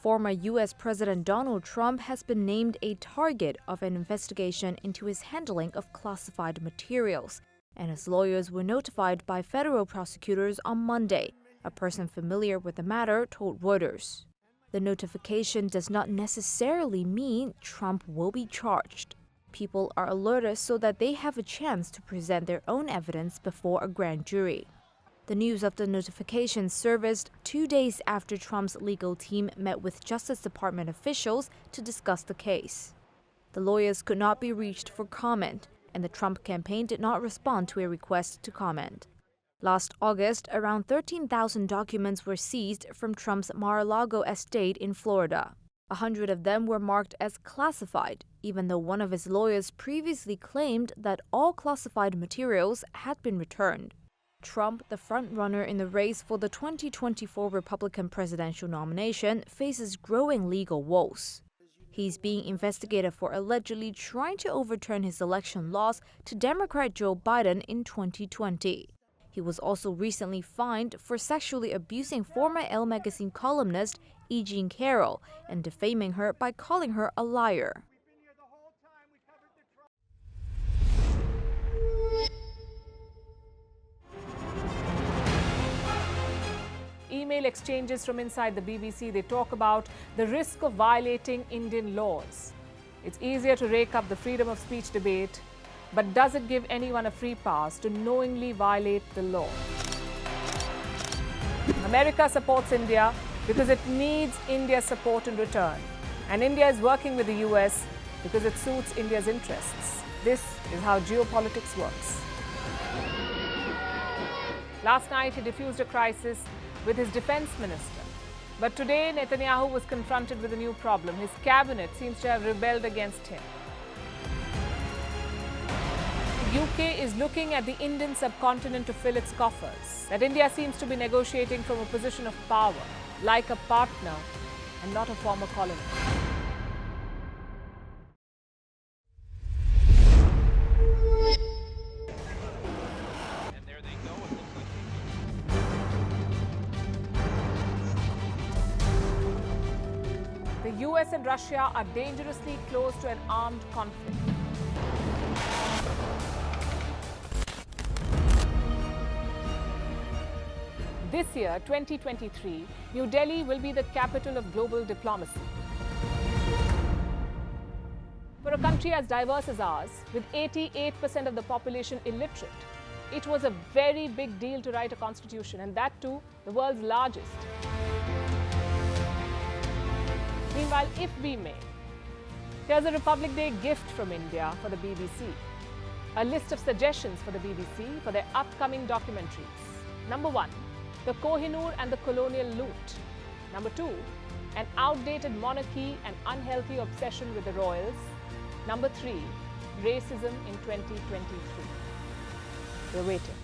Former U.S. President Donald Trump has been named a target of an investigation into his handling of classified materials, and his lawyers were notified by federal prosecutors on Monday, a person familiar with the matter told Reuters. The notification does not necessarily mean Trump will be charged. People are alerted so that they have a chance to present their own evidence before a grand jury. The news of the notification surfaced 2 days after Trump's legal team met with Justice Department officials to discuss the case. The lawyers could not be reached for comment, and the Trump campaign did not respond to a request to comment. Last August, around 13,000 documents were seized from Trump's Mar-a-Lago estate in Florida. 100 of them were marked as classified, even though one of his lawyers previously claimed that all classified materials had been returned. Trump, the frontrunner in the race for the 2024 Republican presidential nomination, faces growing legal woes. He's being investigated for allegedly trying to overturn his election loss to Democrat Joe Biden in 2020. He was also recently fined for sexually abusing former Elle magazine columnist E. Jean Carroll and defaming her by calling her a liar. Email exchanges from inside the BBC, they talk about the risk of violating Indian laws. It's easier to rake up the freedom of speech debate, but does it give anyone a free pass to knowingly violate the law? America supports India because it needs India's support in return. And India is working with the US because it suits India's interests. This is how geopolitics works. Last night, he diffused a crisis with his defense minister. But today, Netanyahu was confronted with a new problem. His cabinet seems to have rebelled against him. The UK is looking at the Indian subcontinent to fill its coffers. That India seems to be negotiating from a position of power, like a partner and not a former colony. The US and Russia are dangerously close to an armed conflict. This year, 2023, New Delhi will be the capital of global diplomacy. For a country as diverse as ours, with 88% of the population illiterate, it was a very big deal to write a constitution, and that too, the world's largest. Meanwhile, if we may, here's a Republic Day gift from India for the BBC. A list of suggestions for the BBC for their upcoming documentaries. Number 1, the Kohinoor and the colonial loot. Number 2, an outdated monarchy and unhealthy obsession with the royals. Number 3, racism in 2023. We're waiting.